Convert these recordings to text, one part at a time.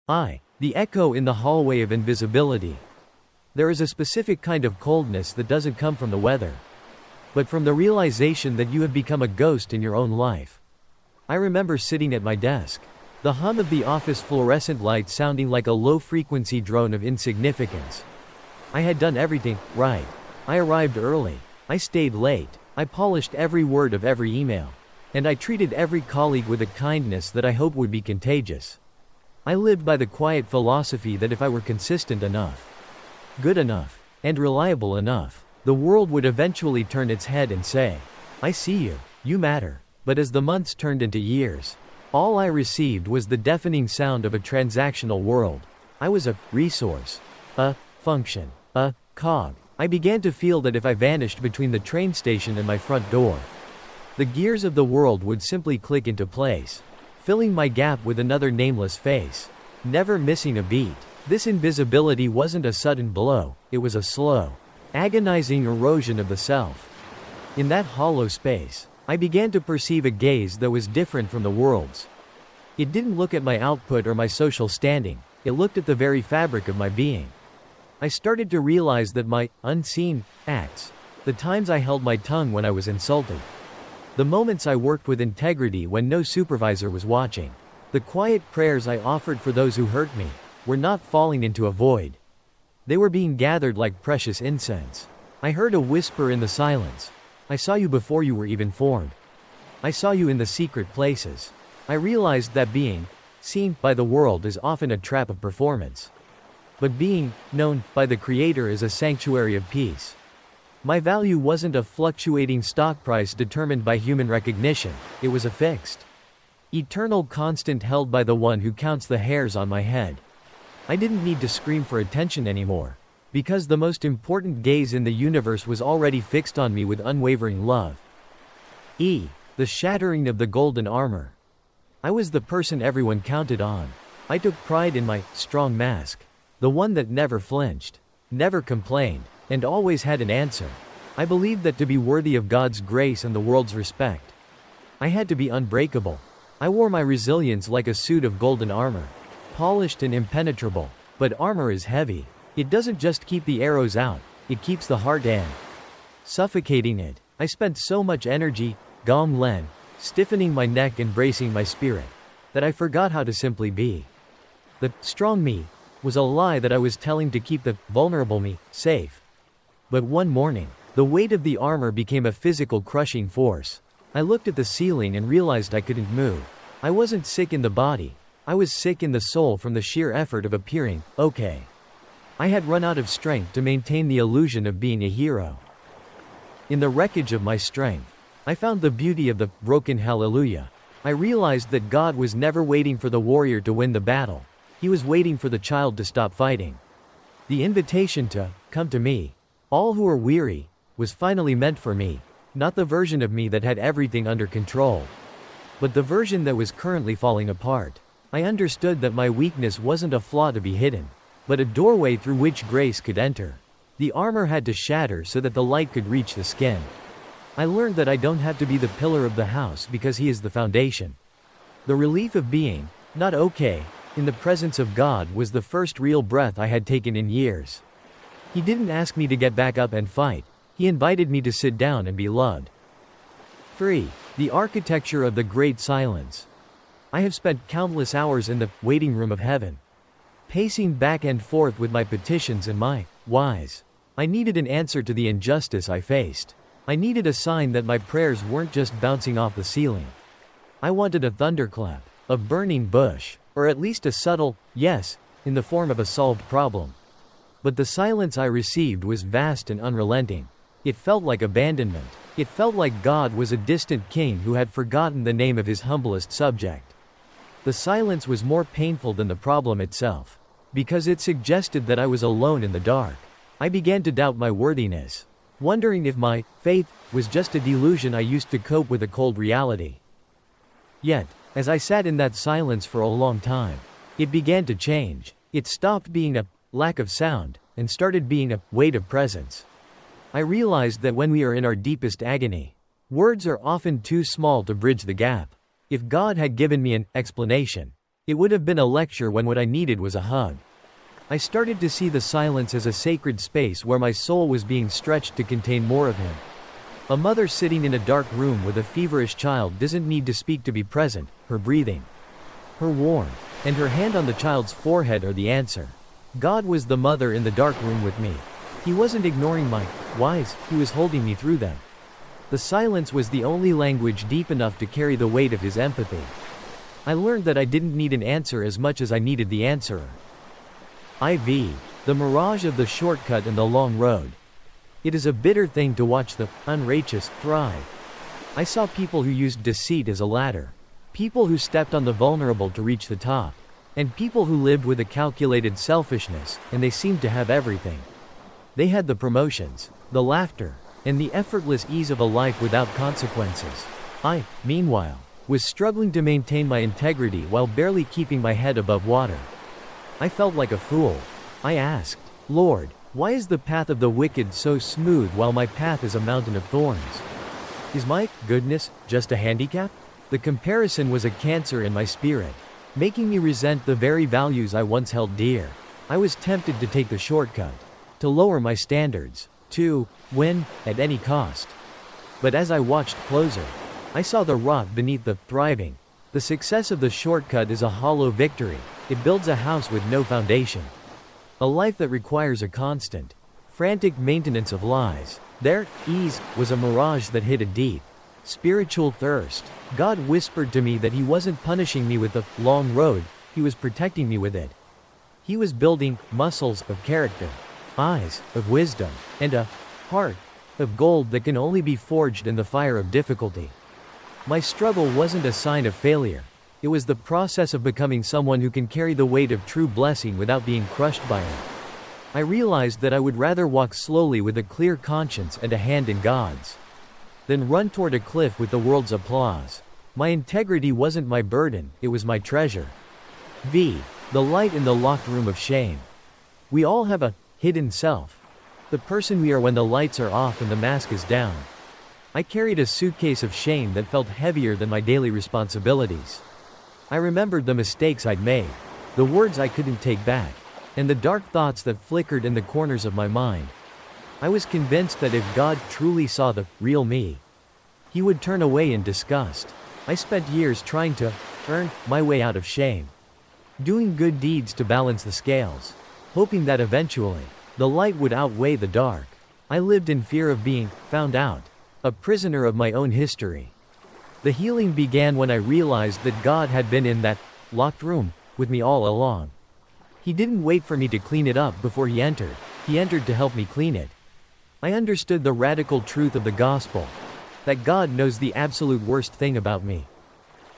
The echo in the hallway of invisibility. There is a specific kind of coldness that doesn't come from the weather, but from the realization that you have become a ghost in your own life. I remember sitting at my desk, the hum of the office fluorescent light sounding like a low-frequency drone of insignificance. I had done everything right. I arrived early. I stayed late. I polished every word of every email. And I treated every colleague with a kindness that I hoped would be contagious. I lived by the quiet philosophy that if I were consistent enough, good enough, and reliable enough, the world would eventually turn its head and say, "I see you. You matter." But as the months turned into years, all I received was the deafening sound of a transactional world. I was a resource, a function, a cog. I began to feel that if I vanished between the train station and my front door, the gears of the world would simply click into place, filling my gap with another nameless face, never missing a beat. This invisibility wasn't a sudden blow, it was a slow, agonizing erosion of the self. In that hollow space, I began to perceive a gaze that was different from the world's. It didn't look at my output or my social standing, it looked at the very fabric of my being. I started to realize that my unseen acts, the times I held my tongue when I was insulted, the moments I worked with integrity when no supervisor was watching, the quiet prayers I offered for those who hurt me, were not falling into a void. They were being gathered like precious incense. I heard a whisper in the silence. I saw you before you were even formed. I saw you in the secret places. I realized that being seen by the world is often a trap of performance. But being known by the Creator is a sanctuary of peace. My value wasn't a fluctuating stock price determined by human recognition, it was a fixed, eternal constant held by the one who counts the hairs on my head. I didn't need to scream for attention anymore, because the most important gaze in the universe was already fixed on me with unwavering love. The shattering of the golden armor. I was the person everyone counted on. I took pride in my strong mask, the one that never flinched, never complained, and always had an answer. I believed that to be worthy of God's grace and the world's respect, I had to be unbreakable. I wore my resilience like a suit of golden armor, polished and impenetrable. But armor is heavy. It doesn't just keep the arrows out, it keeps the heart in, suffocating it. I spent so much energy, stiffening my neck and bracing my spirit, that I forgot how to simply be. The strong me was a lie that I was telling to keep the vulnerable me safe. But one morning, the weight of the armor became a physical crushing force. I looked at the ceiling and realized I couldn't move. I wasn't sick in the body, I was sick in the soul from the sheer effort of appearing okay. I had run out of strength to maintain the illusion of being a hero. In the wreckage of my strength, I found the beauty of the broken hallelujah. I realized that God was never waiting for the warrior to win the battle. He was waiting for the child to stop fighting. The invitation to come to me, all who are weary, was finally meant for me, not the version of me that had everything under control, but the version that was currently falling apart. I understood that my weakness wasn't a flaw to be hidden, but a doorway through which grace could enter. The armor had to shatter so that the light could reach the skin. I learned that I don't have to be the pillar of the house because He is the foundation. The relief of being not okay in the presence of God was the first real breath I had taken in years. He didn't ask me to get back up and fight. He invited me to sit down and be loved. 3. The architecture of the great silence. I have spent countless hours in the waiting room of heaven, pacing back and forth with my petitions and my whys. I needed an answer to the injustice I faced. I needed a sign that my prayers weren't just bouncing off the ceiling. I wanted a thunderclap, a burning bush, or at least a subtle yes in the form of a solved problem. But the silence I received was vast and unrelenting. It felt like abandonment. It felt like God was a distant king who had forgotten the name of his humblest subject. The silence was more painful than the problem itself, because it suggested that I was alone in the dark. I began to doubt my worthiness, wondering if my faith was just a delusion I used to cope with a cold reality. Yet, as I sat in that silence for a long time, it began to change. It stopped being a lack of sound and started being a weight of presence. I realized that when we are in our deepest agony, words are often too small to bridge the gap. If God had given me an explanation, It would have been a lecture when what I needed was a hug. I started to see the silence as a sacred space where my soul was being stretched to contain more of him. A mother sitting in a dark room with a feverish child doesn't need to speak to be present. Her breathing, her warmth, and her hand on the child's forehead are the answer. God was the mother in the dark room with me. He wasn't ignoring my whys, he was holding me through them. The silence was the only language deep enough to carry the weight of his empathy. I learned that I didn't need an answer as much as I needed the answerer. IV. The mirage of the shortcut and the long road. It is a bitter thing to watch the unrighteous thrive. I saw people who used deceit as a ladder. People who stepped on the vulnerable to reach the top. And people who lived with a calculated selfishness, and they seemed to have everything. They had the promotions, the laughter, and the effortless ease of a life without consequences. I, meanwhile, was struggling to maintain my integrity while barely keeping my head above water. I felt like a fool. I asked, Lord, why is the path of the wicked so smooth while my path is a mountain of thorns? Is my goodness just a handicap? The comparison was a cancer in my spirit, making me resent the very values I once held dear. I was tempted to take the shortcut, to lower my standards, to win at any cost. But as I watched closer, I saw the rot beneath the thriving. The success of the shortcut is a hollow victory. It builds a house with no foundation. A life that requires a constant, frantic maintenance of lies. Their ease was a mirage that hid a deep, spiritual thirst. God whispered to me that he wasn't punishing me with the long road, he was protecting me with it. He was building muscles of character, eyes of wisdom, and a heart of gold that can only be forged in the fire of difficulty. My struggle wasn't a sign of failure. It was the process of becoming someone who can carry the weight of true blessing without being crushed by it. I realized that I would rather walk slowly with a clear conscience and a hand in God's than run toward a cliff with the world's applause. My integrity wasn't my burden, it was my treasure. V. The light in the locked room of shame. We all have a hidden self. The person we are when the lights are off and the mask is down. I carried a suitcase of shame that felt heavier than my daily responsibilities. I remembered the mistakes I'd made, the words I couldn't take back, and the dark thoughts that flickered in the corners of my mind. I was convinced that if God truly saw the real me, he would turn away in disgust. I spent years trying to earn my way out of shame, doing good deeds to balance the scales, hoping that eventually, the light would outweigh the dark. I lived in fear of being found out, a prisoner of my own history. The healing began when I realized that God had been in that locked room with me all along. He didn't wait for me to clean it up before he entered to help me clean it. I understood the radical truth of the gospel, that God knows the absolute worst thing about me.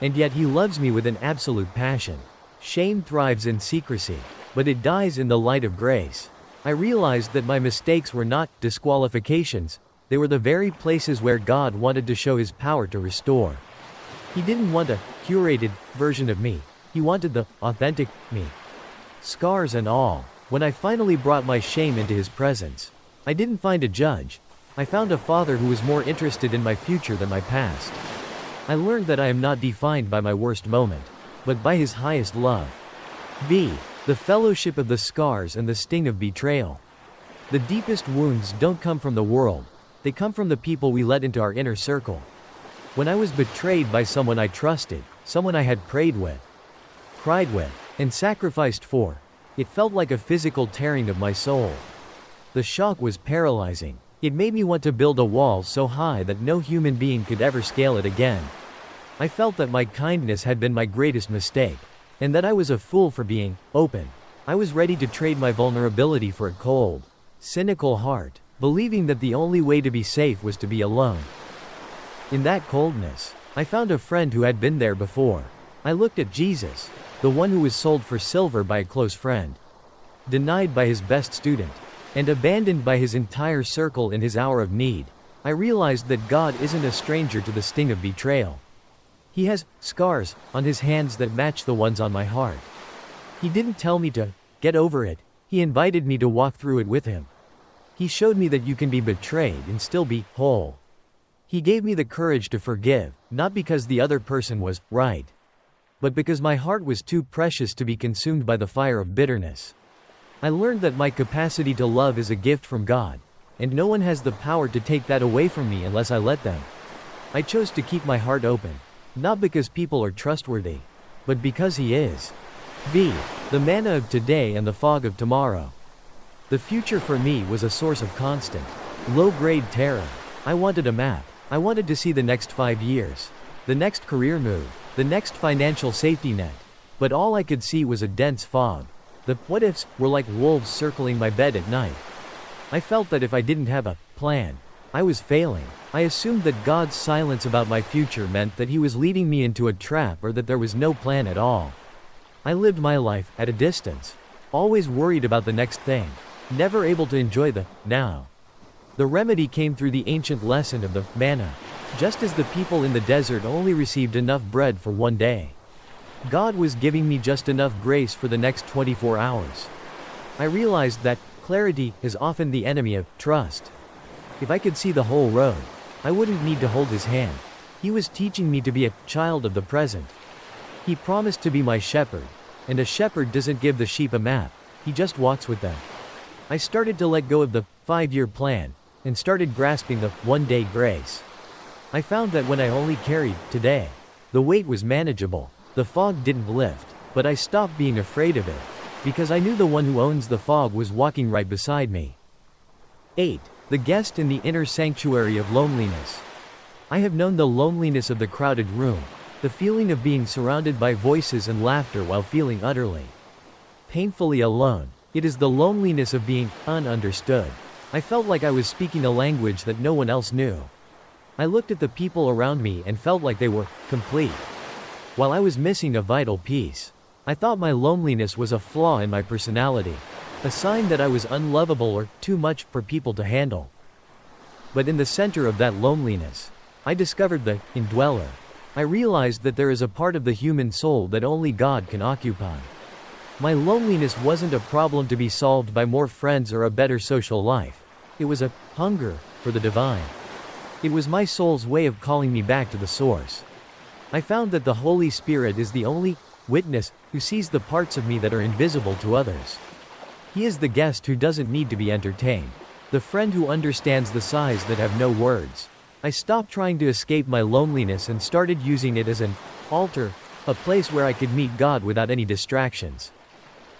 And yet he loves me with an absolute passion. Shame thrives in secrecy, but it dies in the light of grace. I realized that my mistakes were not disqualifications, they were the very places where God wanted to show his power to restore. He didn't want a curated version of me, he wanted the authentic me. Scars and all. When I finally brought my shame into his presence, I didn't find a judge. I found a father who was more interested in my future than my past. I learned that I am not defined by my worst moment, but by his highest love. V. The fellowship of the scars and the sting of betrayal. The deepest wounds don't come from the world, they come from the people we let into our inner circle. When I was betrayed by someone I trusted, someone I had prayed with, cried with, and sacrificed for, it felt like a physical tearing of my soul. The shock was paralyzing. It made me want to build a wall so high that no human being could ever scale it again. I felt that my kindness had been my greatest mistake, and that I was a fool for being open. I was ready to trade my vulnerability for a cold, cynical heart, believing that the only way to be safe was to be alone. In that coldness, I found a friend who had been there before. I looked at Jesus, the one who was sold for silver by a close friend, denied by his best student, and abandoned by his entire circle in his hour of need. I realized that God isn't a stranger to the sting of betrayal. He has scars on his hands that match the ones on my heart. He didn't tell me to get over it, he invited me to walk through it with him. He showed me that you can be betrayed and still be whole. He gave me the courage to forgive, not because the other person was right, but because my heart was too precious to be consumed by the fire of bitterness. I learned that my capacity to love is a gift from God, and no one has the power to take that away from me unless I let them. I chose to keep my heart open, not because people are trustworthy, but because He is. V. The manna of today and the fog of tomorrow. The future for me was a source of constant, low-grade terror. I wanted a map. I wanted to see the next 5 years, the next career move, the next financial safety net. But all I could see was a dense fog. The what-ifs were like wolves circling my bed at night. I felt that if I didn't have a plan, I was failing. I assumed that God's silence about my future meant that He was leading me into a trap or that there was no plan at all. I lived my life at a distance, always worried about the next thing, never able to enjoy the now. The remedy came through the ancient lesson of the manna. Just as the people in the desert only received enough bread for one day, God was giving me just enough grace for the next 24 hours. I realized that clarity is often the enemy of trust. If I could see the whole road, I wouldn't need to hold His hand. He was teaching me to be a child of the present. He promised to be my shepherd, and a shepherd doesn't give the sheep a map, he just walks with them. I started to let go of the 5-year plan, and started grasping the one-day grace. I found that when I only carried today, the weight was manageable. The fog didn't lift, but I stopped being afraid of it, because I knew the one who owns the fog was walking right beside me. 8. The guest in the inner sanctuary of loneliness. I have known the loneliness of the crowded room, the feeling of being surrounded by voices and laughter while feeling utterly, painfully alone. It is the loneliness of being ununderstood. I felt like I was speaking a language that no one else knew. I looked at the people around me and felt like they were complete, while I was missing a vital piece. I thought my loneliness was a flaw in my personality, a sign that I was unlovable or too much for people to handle. But in the center of that loneliness, I discovered the indweller. I realized that there is a part of the human soul that only God can occupy. My loneliness wasn't a problem to be solved by more friends or a better social life. It was a hunger for the divine. It was my soul's way of calling me back to the source. I found that the Holy Spirit is the only witness who sees the parts of me that are invisible to others. He is the guest who doesn't need to be entertained, the friend who understands the sighs that have no words. I stopped trying to escape my loneliness and started using it as an altar, a place where I could meet God without any distractions.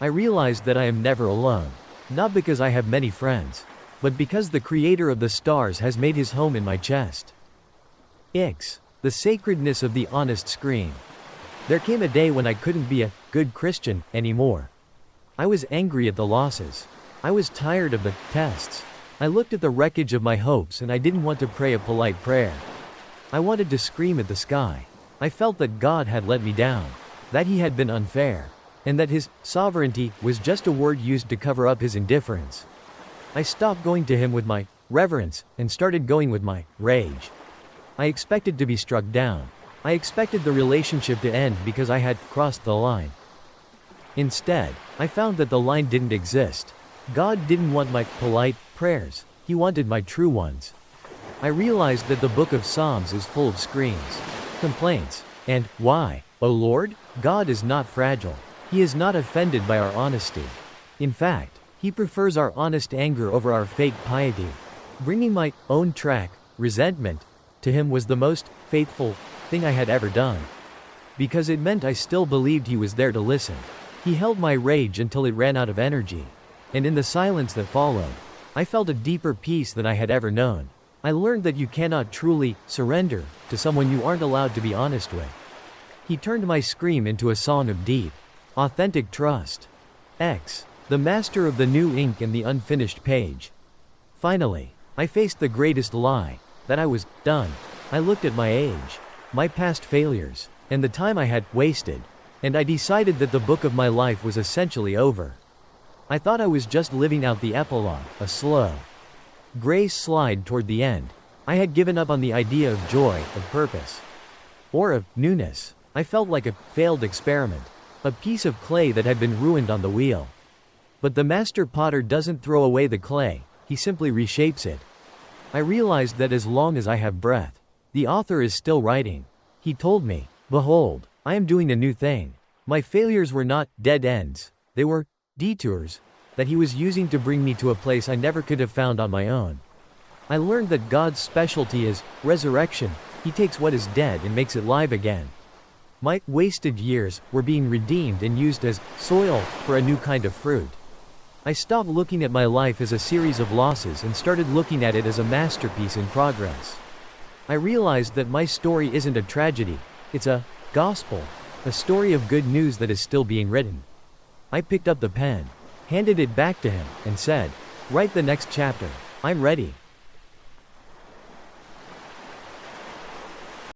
I realized that I am never alone, not because I have many friends, but because the Creator of the stars has made His home in my chest. Ix. The sacredness of the honest scream. There came a day when I couldn't be a good Christian anymore. I was angry at the losses. I was tired of the tests. I looked at the wreckage of my hopes and I didn't want to pray a polite prayer. I wanted to scream at the sky. I felt that God had let me down, that He had been unfair, and that His sovereignty was just a word used to cover up His indifference. I stopped going to Him with my reverence and started going with my rage. I expected to be struck down. I expected the relationship to end because I had crossed the line. Instead, I found that the line didn't exist. God didn't want my polite prayers. He wanted my true ones. I realized that the book of Psalms is full of screams, complaints, and why, O Lord, God is not fragile. He is not offended by our honesty. In fact, He prefers our honest anger over our fake piety. Bringing my own resentment, to Him was the most faithful thing I had ever done. Because it meant I still believed He was there to listen. He held my rage until it ran out of energy. And in the silence that followed, I felt a deeper peace than I had ever known. I learned that you cannot truly surrender to someone you aren't allowed to be honest with. He turned my scream into a song of deep, authentic trust. X. The master of the new ink and the unfinished page. Finally, I faced the greatest lie, that I was done. I looked at my age, my past failures, and the time I had wasted, and I decided that the book of my life was essentially over. I thought I was just living out the epilogue, a slow, gray slide toward the end. I had given up on the idea of joy, of purpose, or of newness. I felt like a failed experiment, a piece of clay that had been ruined on the wheel. But the master potter doesn't throw away the clay, he simply reshapes it. I realized that as long as I have breath, the author is still writing. He told me, "Behold, I am doing a new thing. My failures were not dead ends, they were detours that he was using to bring me to a place I never could have found on my own. I learned that God's specialty is resurrection. He takes what is dead and makes it live again. My wasted years were being redeemed and used as soil for a new kind of fruit. I stopped looking at my life as a series of losses and started looking at it as a masterpiece in progress. I realized that my story isn't a tragedy, it's a gospel, a story of good news that is still being written. I picked up the pen, handed it back to him, and said, "Write the next chapter. I'm ready."